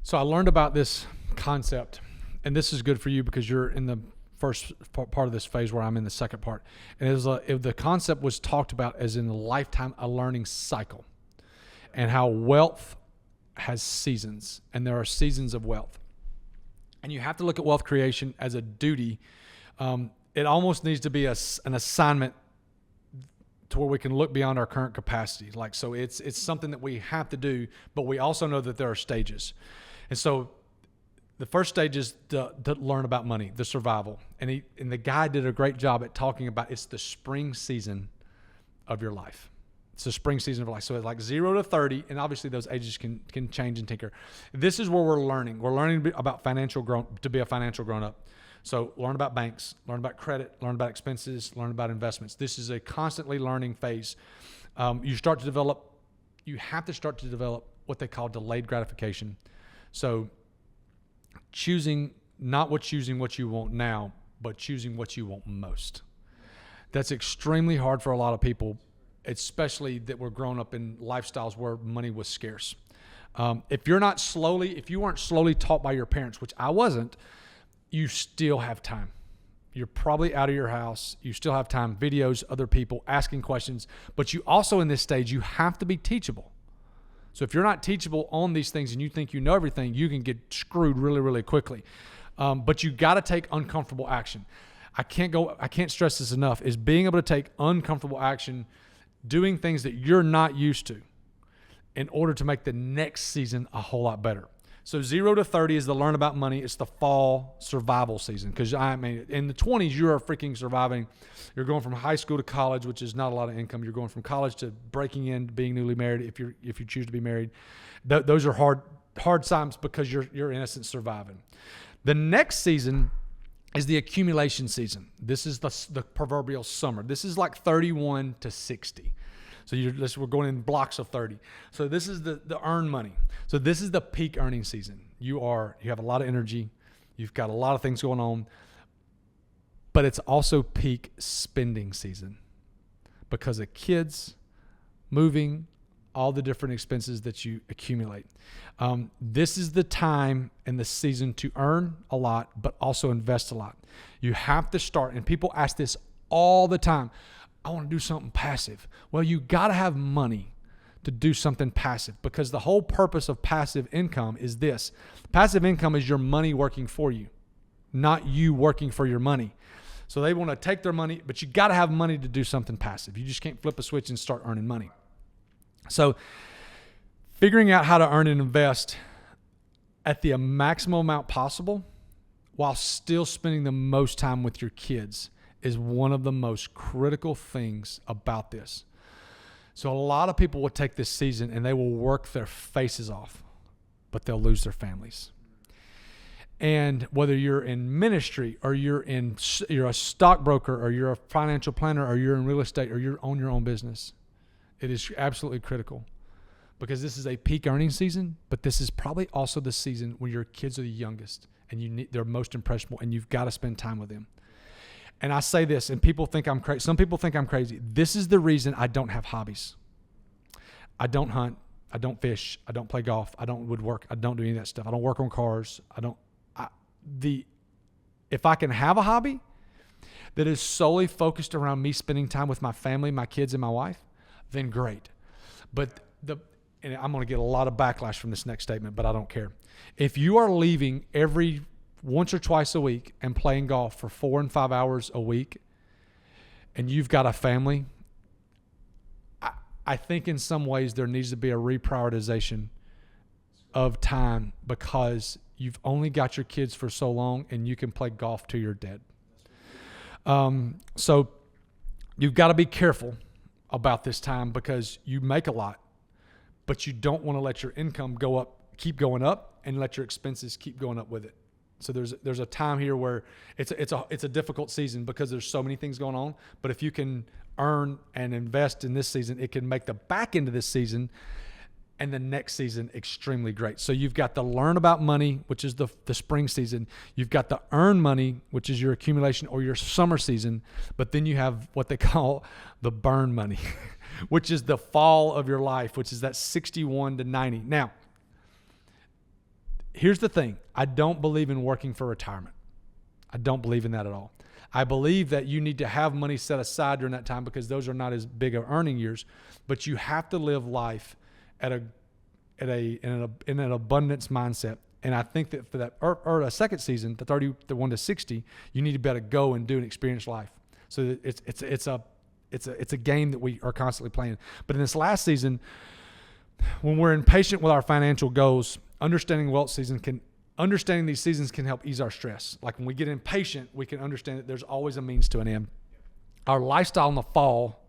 So I learned about this concept, and this is good for you because you're in the first part of this phase where I'm in the second part. And if the concept was talked about as in a lifetime, a learning cycle, and how wealth has seasons, and there are seasons of wealth. And you have to look at wealth creation as a duty. It almost needs to be an assignment to where we can look beyond our current capacity. So it's something that we have to do, but we also know that there are stages. And so the first stage is to learn about money, the survival. And the guy did a great job at talking about it's the spring season of your life. It's the spring season of life. So it's like 0 to 30, and obviously those ages can change and tinker. This is where we're learning. We're learning about to be a financial grown-up. So learn about banks, learn about credit, learn about expenses, learn about investments. This is a constantly learning phase. You have to start to develop what they call delayed gratification. So not choosing what you want now, but choosing what you want most. That's extremely hard for a lot of people, especially that were grown up in lifestyles where money was scarce. If you weren't slowly taught by your parents, which I wasn't, you still have time. You're probably out of your house. You still have time, videos, other people, asking questions. But you also, in this stage, you have to be teachable. So if you're not teachable on these things and you think you know everything, you can get screwed really, really quickly. But you got to take uncomfortable action. I can't stress this enough, is being able to take uncomfortable action, doing things that you're not used to in order to make the next season a whole lot better. So 0 to 30 is the learn about money. It's the fall survival season. Because in the 20s, you are freaking surviving. You're going from high school to college, which is not a lot of income. You're going from college to breaking in, being newly married if you choose to be married. Those are hard times because you're in essence surviving. The next season is the accumulation season. This is the proverbial summer. This is like 31 to 60. So we're going in blocks of 30. So this is the earn money. So this is the peak earning season. You have a lot of energy. You've got a lot of things going on. But it's also peak spending season because of kids, moving, all the different expenses that you accumulate. This is the time and the season to earn a lot, but also invest a lot. You have to start, and people ask this all the time. I want to do something passive. Well, you got to have money to do something passive because the whole purpose of passive income is this. Passive income is your money working for you, not you working for your money. So they want to take their money, but you got to have money to do something passive. You just can't flip a switch and start earning money. So figuring out how to earn and invest at the maximum amount possible while still spending the most time with your kids is one of the most critical things about this. So a lot of people will take this season and they will work their faces off, but they'll lose their families. And whether you're in ministry or you're a stockbroker or you're a financial planner or you're in real estate or you're on your own business, it is absolutely critical because this is a peak earning season, but this is probably also the season when your kids are the youngest and they're most impressionable and you've got to spend time with them. And I say this, and people think I'm crazy. Some people think I'm crazy. This is the reason I don't have hobbies. I don't hunt. I don't fish. I don't play golf. I don't woodwork. I don't do any of that stuff. I don't work on cars. If I can have a hobby that is solely focused around me spending time with my family, my kids, and my wife, then great. But and I'm going to get a lot of backlash from this next statement, but I don't care. If you are leaving every once or twice a week and playing golf for 4 and 5 hours a week and you've got a family, I think in some ways there needs to be a reprioritization of time because you've only got your kids for so long and you can play golf till you're dead. So you've got to be careful about this time because you make a lot, but you don't want to let your income keep going up and let your expenses keep going up with it. So there's a time here where it's a difficult season because there's so many things going on. But if you can earn and invest in this season, it can make the back end of this season and the next season extremely great. So you've got the learn about money, which is the spring season. You've got the earn money, which is your accumulation or your summer season. But then you have what they call the burn money, which is the fall of your life, which is that 61 to 90. Now, Here's the thing. I don't believe in working for retirement. I don't believe in that at all. I believe that you need to have money set aside during that time because those are not as big of earning years, but you have to live life in an abundance mindset. And I think that for that or a second season, the 31 to 60, you need to be able to go and do and experience life. So that it's a game that we are constantly playing. But in this last season, when we're impatient with our financial goals, understanding these seasons can help ease our stress. Like when we get impatient, we can understand that there's always a means to an end. Our lifestyle in the fall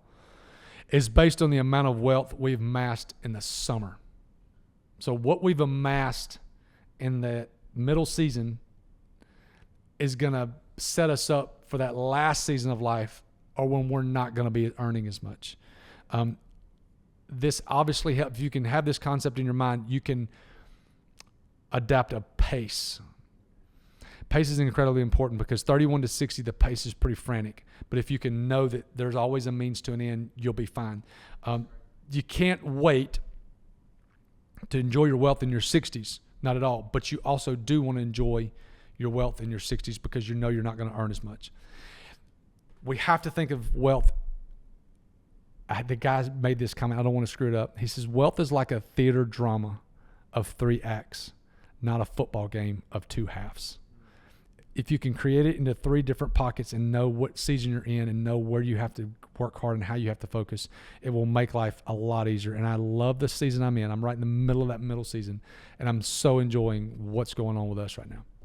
is based on the amount of wealth we've amassed in the summer. So what we've amassed in the middle season is going to set us up for that last season of life, or when we're not going to be earning as much. This obviously helps. If you can have this concept in your mind, you can adapt a pace. Pace is incredibly important because 31 to 60, the pace is pretty frantic. But if you can know that there's always a means to an end, you'll be fine. You can't wait to enjoy your wealth in your 60s. Not at all. But you also do want to enjoy your wealth in your 60s because you know you're not going to earn as much. We have to think of wealth. The guy made this comment. I don't want to screw it up. He says, wealth is like a theater drama of 3 acts, not a football game of 2 halves. If you can create it into 3 different pockets and know what season you're in and know where you have to work hard and how you have to focus, it will make life a lot easier. And I love the season I'm in. I'm right in the middle of that middle season, and I'm so enjoying what's going on with us right now.